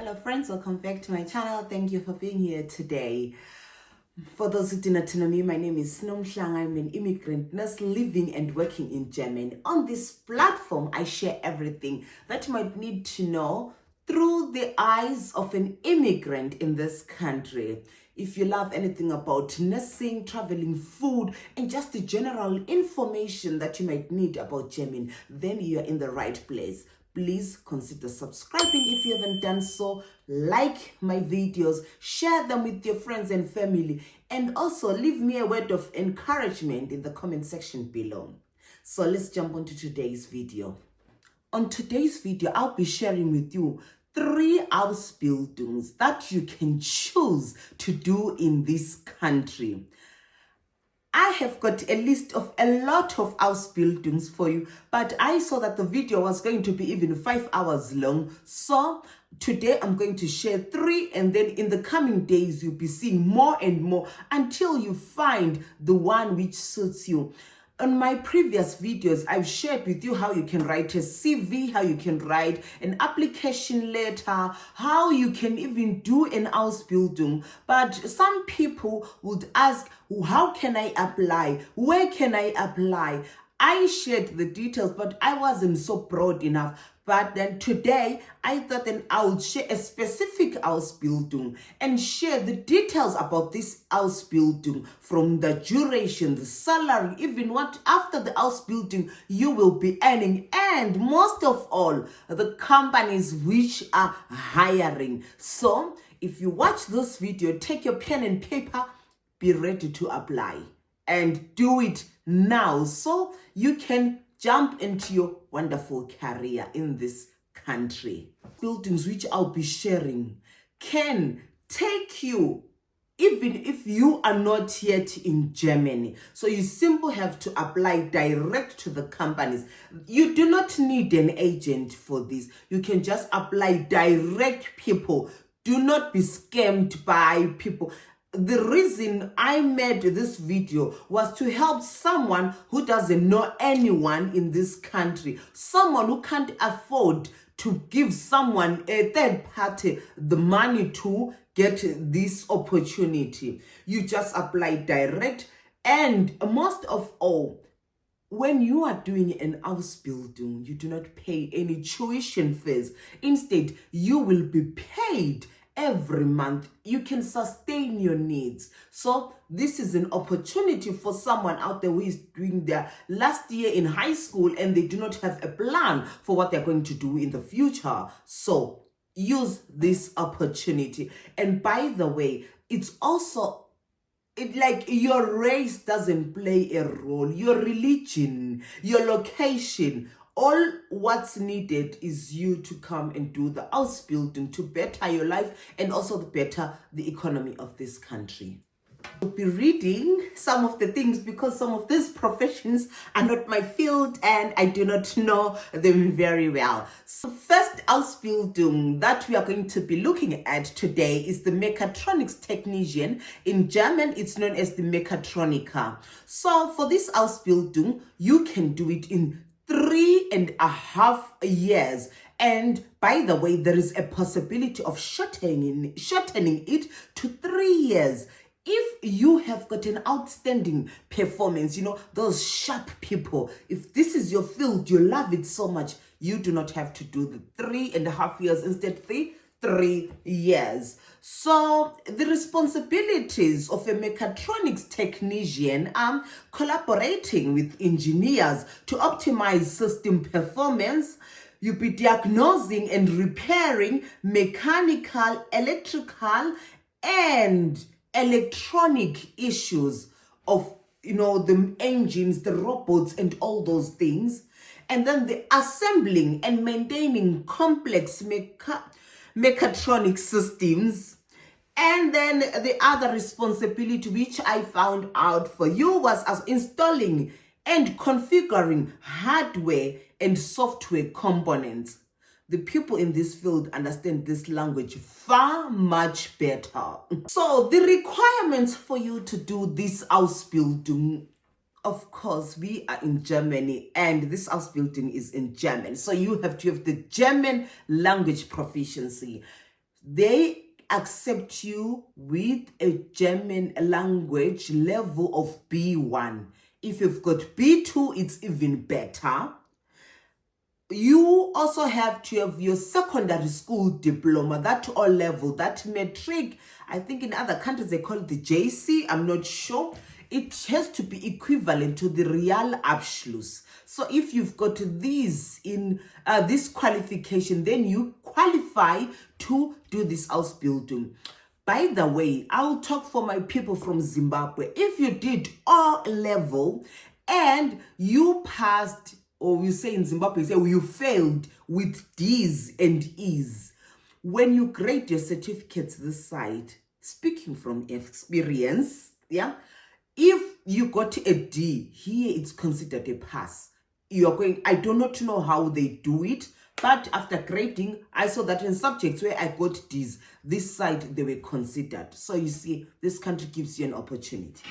Hello friends, welcome back to my channel. Thank you for being here today. For those who do not know me, my name is Nomshlang. I'm an immigrant nurse living and working in Germany. On this platform, I share everything that you might need to know through the eyes of an immigrant in this country. If you love anything about nursing, traveling, food, and just the general information that you might need about Germany, then you are in the right place. Please consider subscribing if you haven't done so. Like my videos, share them with your friends and family, and also leave me a word of encouragement in the comment section below. So let's jump onto today's video. On today's video, I'll be sharing with you 3 Ausbildungs that you can choose to do in this country. I have got a list of a lot of Ausbildungs for you, but I saw that the video was going to be even 5 hours long. So today I'm going to share 3, and then in the coming days you'll be seeing more and more until you find the one which suits you. On my previous videos, I've shared with you how you can write a CV, how you can write an application letter, how you can even do an Ausbildung. But some people would ask, how can I apply? Where can I apply? I shared the details, but I wasn't so broad enough. But then today, I thought then I would share a specific Ausbildung and share the details about this Ausbildung, from the duration, the salary, even what after the Ausbildung you will be earning, and most of all, the companies which are hiring. So if you watch this video, take your pen and paper, be ready to apply and do it now so you can jump into your wonderful career in this country. Buildings which I'll be sharing can take you even if you are not yet in Germany. So you simply have to apply direct to the companies. You do not need an agent for this. You can just apply direct people. Do not be scammed by people. The reason I made this video was to help someone who doesn't know anyone in this country, someone who can't afford to give someone, a third party, the money to get this opportunity. You just apply direct, and most of all, when you are doing an Ausbildung, you do not pay any tuition fees. Instead, you will be paid every month. You can sustain your needs. So this is an opportunity for someone out there who is doing their last year in high school and they do not have a plan for what they're going to do in the future. So use this opportunity. And by the way, it's also like your race doesn't play a role, your religion, your location. All what's needed is you to come and do the Ausbildung to better your life and also to better the economy of this country. I'll be reading some of the things because some of these professions are not my field and I do not know them very well. So first Ausbildung that we are going to be looking at today is the Mechatronics technician. In German, it's known as the Mechatroniker. So for this Ausbildung, you can do it in 3.5 years, and by the way, there is a possibility of shortening it to 3 years if you have got an outstanding performance. You know, those sharp people, if this is your field, you love it so much, you do not have to do the 3.5 years, instead 3 years. So the responsibilities of a mechatronics technician are collaborating with engineers to optimize system performance. You'll be diagnosing and repairing mechanical, electrical, and electronic issues of, the engines, the robots, and all those things. And then the assembling and maintaining complex mechatronic systems. And then the other responsibility which I found out for you was as installing and configuring hardware and software components. The people in this field understand this language far much better. So the requirements for you to do this Ausbildung, of course, we are in Germany and this Ausbildung is in German. So you have to have the German language proficiency. they accept you with a German language level of B1. If you've got B2, it's even better. You also have to have your secondary school diploma, that O level, that matric. I think in other countries they call it the JC. I'm not sure. It has to be equivalent to the Real Abschluss. So if you've got these in this qualification, then you qualify to do this Ausbildung. By the way, I'll talk for my people from Zimbabwe. If you did O level and you passed, or we say in Zimbabwe, say you failed with D's and E's, when you grade your certificates this side, speaking from experience, yeah, if you got a D, here it's considered a pass. You're going, I do not know how they do it, but after grading, I saw that in subjects where I got D's, this side they were considered. So you see, this country gives you an opportunity.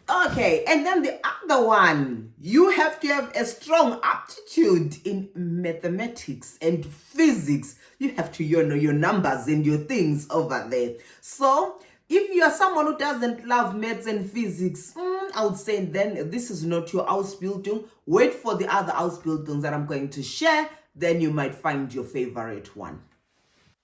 Okay, and then the other one, you have to have a strong aptitude in mathematics and physics. You have to know your numbers and your things over there. So if you are someone who doesn't love maths and physics, I would say then this is not your Ausbildung. Wait for the other Ausbildungs that I'm going to share. Then you might find your favorite one.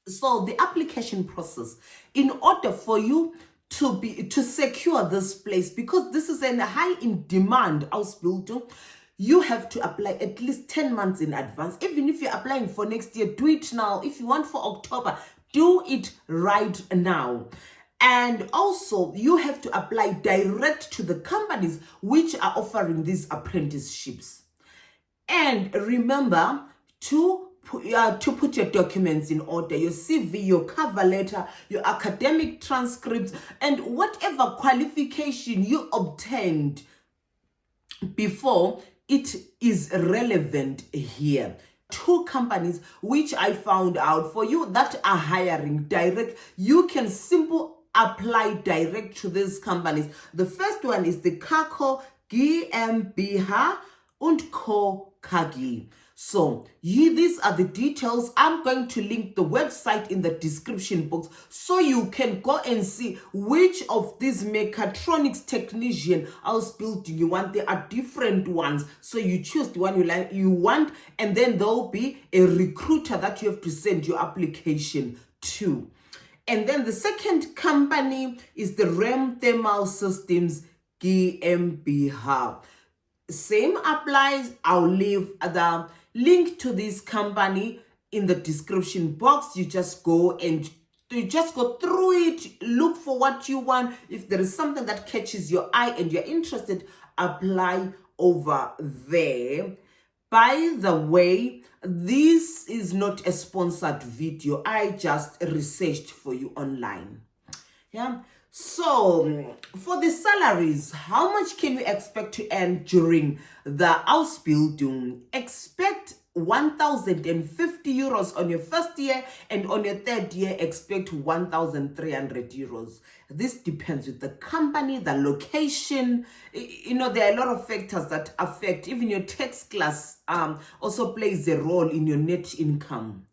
So the application process, in order for you to secure this place, because this is a high in demand Ausbildung, you have to apply at least 10 months in advance. Even if you're applying for next year, do it now. If you want for October, do it right now. And also, you have to apply direct to the companies which are offering these apprenticeships. And remember to put your documents in order, your CV, your cover letter, your academic transcripts, and whatever qualification you obtained before, it is relevant here. 2 companies which I found out for you that are hiring direct, you can simply apply direct to these companies. The first one is the Kako GmbH und Co. KG. So these are the details. I'm going to link the website in the description box so you can go and see which of these mechatronics technician Ausbildung you want. There are different ones, so you choose the one you want, and then there'll be a recruiter that you have to send your application to. And then the second company is the REM Thermal Systems GmbH. Same applies. I'll leave the link to this company in the description box. You just go through it, look for what you want. If there is something that catches your eye and you're interested, apply over there. By the way, this is not a sponsored video. I just researched for you online. Yeah. So for the salaries, how much can you expect to earn during the Ausbildung? Expect 1,050 euros on your first year, and on your third year, expect 1,300 euros. This depends with the company, the location. You know, there are a lot of factors that affect. Even your tax class also plays a role in your net income.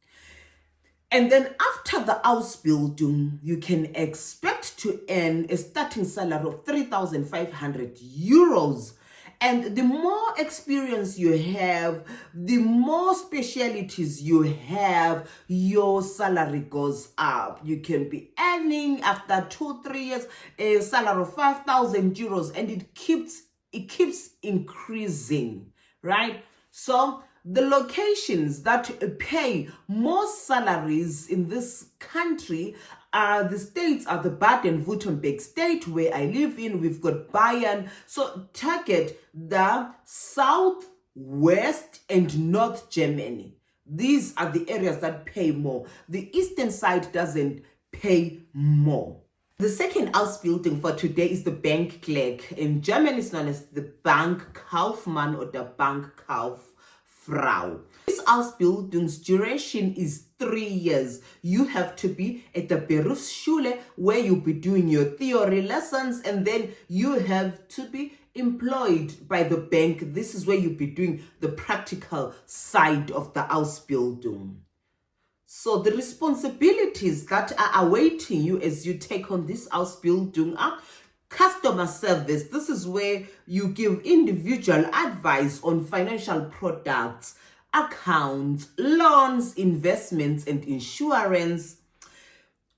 And then after the Ausbildung, you can expect to earn a starting salary of 3,500 euros. And the more experience you have, the more specialities you have, your salary goes up. You can be earning after 2-3 years a salary of 5,000 euros, and it keeps increasing, right? So the locations that pay more salaries in this country are the states, are the Baden-Württemberg state where I live in. We've got Bayern. So target the south, west, and north Germany. These are the areas that pay more. The eastern side doesn't pay more. The second Ausbildung for today is the bank clerk. In German, it's known as the Bankkaufmann or the Bankkauffrau. This Ausbildung's duration is 3 years. You have to be at the Berufsschule where you'll be doing your theory lessons, and then you have to be employed by the bank. This is where you'll be doing the practical side of the Ausbildung. So the responsibilities that are awaiting you as you take on this Ausbildung are customer service. This is where you give individual advice on financial products, accounts, loans, investments, and insurance.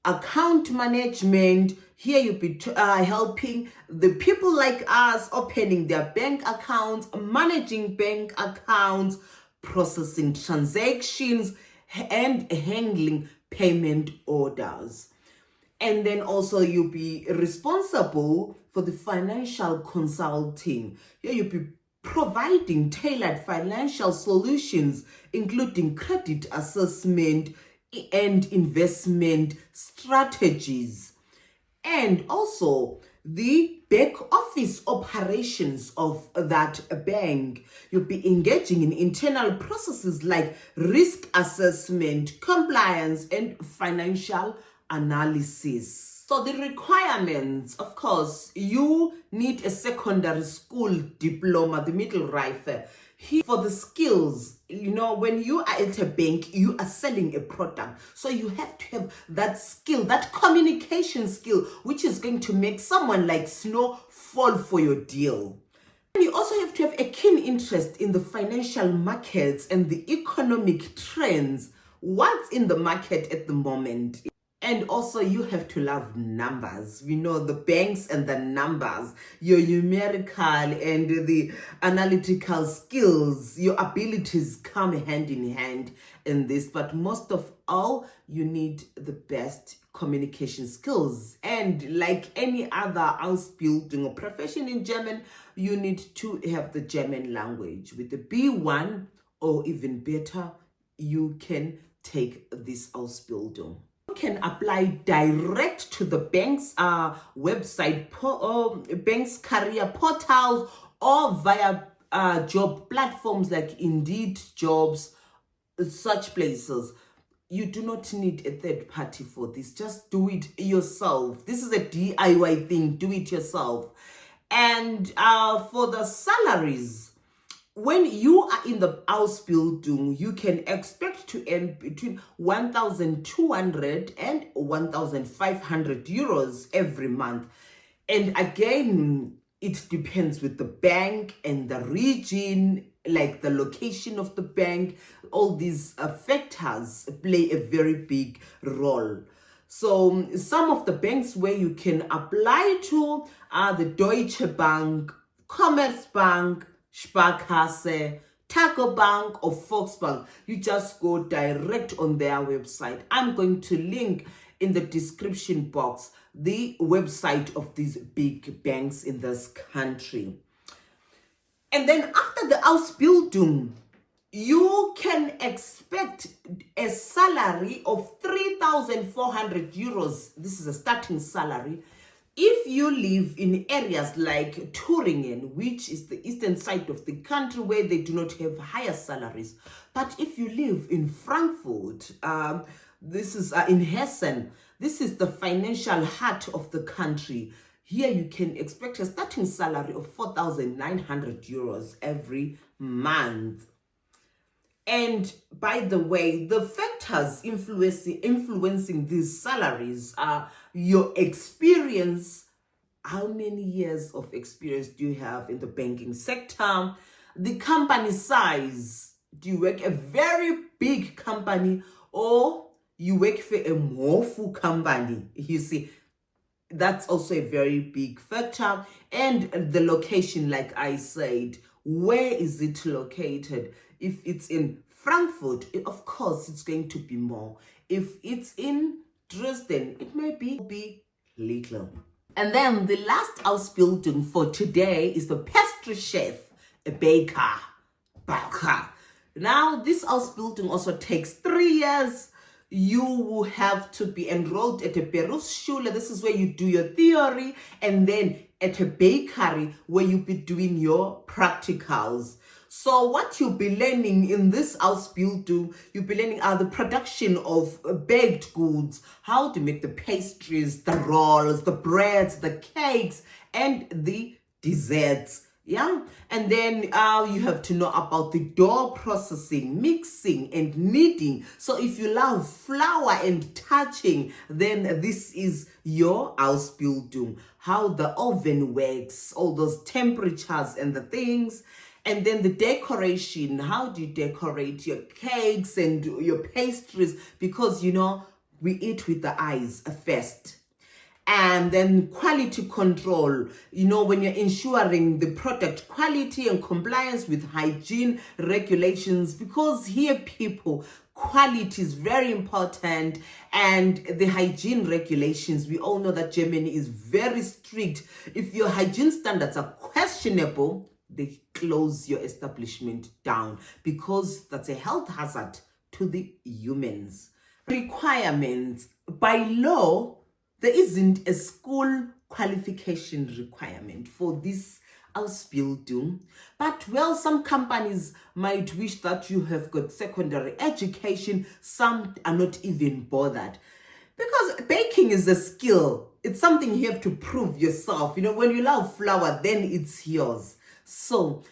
Account management. Here you'll be helping the people like us opening their bank accounts, managing bank accounts, processing transactions, and handling payment orders. And then also you'll be responsible for the financial consulting. Here you'll be providing tailored financial solutions, including credit assessment and investment strategies. And also the back office operations of that bank. You'll be engaging in internal processes like risk assessment, compliance, and financial analysis. So the requirements, of course, you need a secondary school diploma, the Mittelreife. Here for the skills, when you are at a bank, you are selling a product. So you have to have that skill, that communication skill, which is going to make someone like Snow fall for your deal. And you also have to have a keen interest in the financial markets and the economic trends. What's in the market at the moment? And also you have to love numbers. The banks and the numbers, your numerical and the analytical skills, your abilities come hand in hand in this. But most of all, you need the best communication skills. And like any other Ausbildung or profession in German, you need to have the German language. With the B1 or even better, you can take this Ausbildung. You can apply direct to the bank's website, bank's career portals, or via job platforms like Indeed Jobs, such places. You do not need a third party for this. Just do it yourself. This is a DIY thing. Do it yourself. And for the salaries, when you are in the Ausbildung, you can expect to earn between 1,200 and 1,500 euros every month. And again, it depends with the bank and the region, like the location of the bank. All these factors play a very big role. So some of the banks where you can apply to are the Deutsche Bank, Commerzbank, Sparkasse, Taco Bank, or Volksbank. You just go direct on their website. I'm going to link in the description box the website of these big banks in this country. And then after the Ausbildung, you can expect a salary of 3,400 euros. This is a starting salary. If you live in areas like Thüringen, which is the eastern side of the country where they do not have higher salaries. But if you live in Frankfurt, this is in Hessen, this is the financial heart of the country. Here you can expect a starting salary of 4,900 euros every month. And by the way, the factors influencing these salaries are your experience. How many years of experience do you have in the banking sector? The company size. Do you work a very big company or you work for a small company? You see, that's also a very big factor. And the location, like I said, where is it located? If it's in Frankfurt, of course, it's going to be more. If it's in Dresden, it may be little. And then the last Ausbildung for today is the pastry chef, a baker. Now, this Ausbildung also takes 3 years. You will have to be enrolled at a Berufsschule. This is where you do your theory, and then at a bakery where you'll be doing your practicals. So what you'll be learning in this Ausbildung, you'll be learning the production of baked goods, how to make the pastries, the rolls, the breads, the cakes, and the desserts. Yeah, and then you have to know about the dough processing, mixing, and kneading. So if you love flour and touching, then this is your Ausbildung. How the oven works, all those temperatures and the things. And then the decoration, how do you decorate your cakes and your pastries? Because, we eat with the eyes first. And then quality control, when you're ensuring the product quality and compliance with hygiene regulations, because here, people, quality is very important. And the hygiene regulations, we all know that Germany is very strict. If your hygiene standards are questionable, they close your establishment down, because that's a health hazard to the humans. Requirements. By law, there isn't a school qualification requirement for this Ausbildung. But, well, some companies might wish that you have got secondary education. Some are not even bothered. Because baking is a skill. It's something you have to prove yourself. When you love flour, then it's yours. So,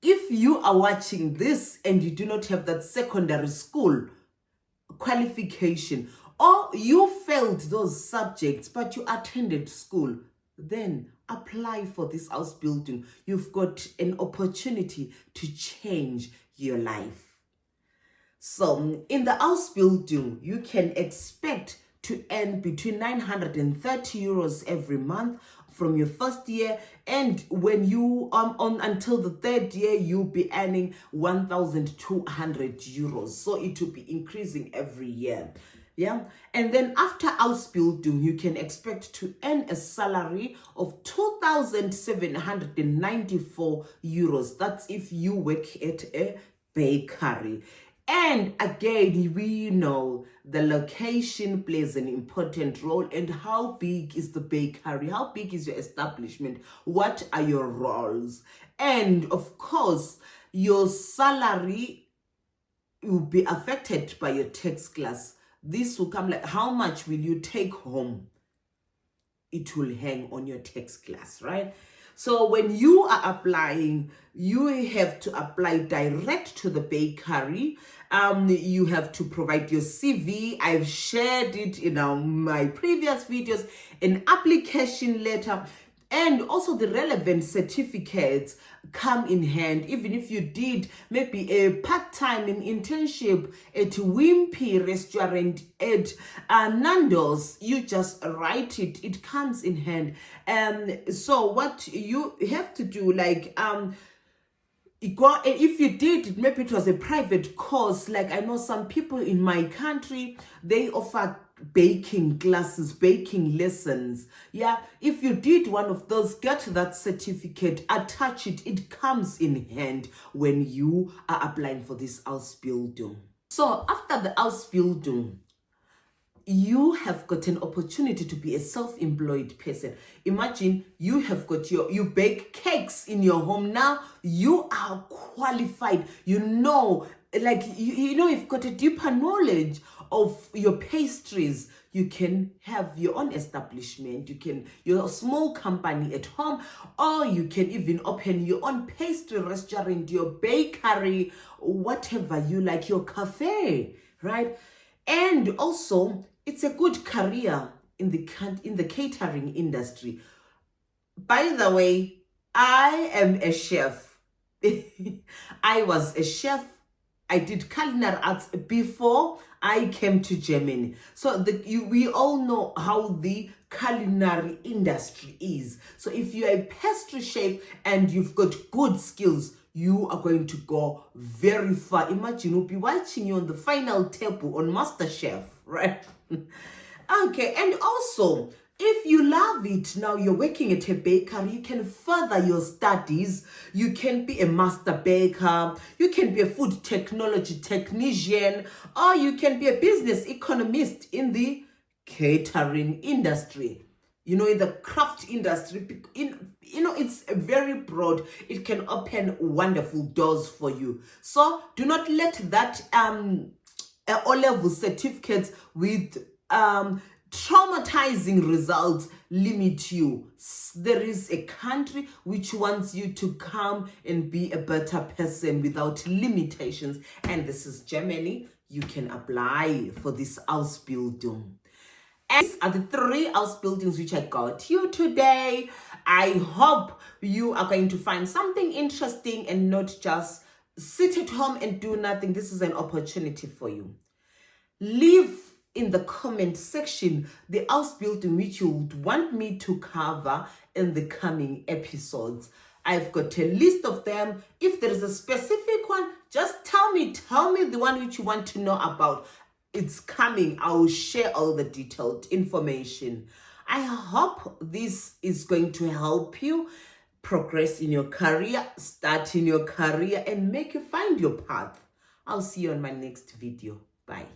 if you are watching this and you do not have that secondary school qualification, or you failed those subjects but you attended school, then apply for this Ausbildung. You've got an opportunity to change your life. So in the Ausbildung, you can expect to earn between 930 euros every month from your first year, and when you on until the third year, you'll be earning 1,200 euros. So it will be increasing every year. Yeah, and then after Ausbildung, you can expect to earn a salary of 2,794 euros. That's if you work at a bakery. And again, we know the location plays an important role. And how big is the bakery? How big is your establishment? What are your roles? And of course, your salary will be affected by your tax class. This will come like, how much will you take home? It will hang on your tax class, right? So when you are applying, you have to apply direct to the bakery. You have to provide your CV. I've shared it in my previous videos, an application letter, and also the relevant certificates come in hand. Even if you did maybe a part-time internship at Wimpy restaurant, at Nando's, you just write it. It comes in hand. So what you have to do, like if you did, maybe it was a private course, like I know some people in my country, they offer baking classes, baking lessons. Yeah, if you did one of those, get that certificate, attach it. It comes in hand when you are applying for this Ausbildung. So after the Ausbildung, you have got an opportunity to be a self-employed person. Imagine you have got you bake cakes in your home. Now you are qualified. You've got a deeper knowledge of your pastries. You can have your own establishment. Your small company at home, or you can even open your own pastry restaurant, your bakery, whatever you like, your cafe, right? And also, it's a good career in the catering industry. By the way, I am a chef. I was a chef. I did culinary arts before I came to Germany. So we all know how the culinary industry is. So if you're a pastry chef and you've got good skills, you are going to go very far. Imagine we'll be watching you on the final table on MasterChef, right? Okay, and also, if you love it, now you're working at a bakery, you can further your studies. You can be a master baker, you can be a food technology technician, or you can be a business economist in the catering industry. In the craft industry, it's very broad. It can open wonderful doors for you. So do not let that O-level certificates with traumatizing results limit you. There is a country which wants you to come and be a better person without limitations, and this is Germany. You can apply for this Ausbildung. And these are the 3 Ausbildungs which I got you today. I hope you are going to find something interesting and not just sit at home and do nothing. This is an opportunity for you. Leave in the comment section the Ausbildung which you would want me to cover in the coming episodes. I've got a list of them. If there is a specific one, just tell me the one which you want to know about. It's coming. I will share all the detailed information. I hope this is going to help you progress in your career, start in your career, and make you find your path. I'll see you on my next video. Bye.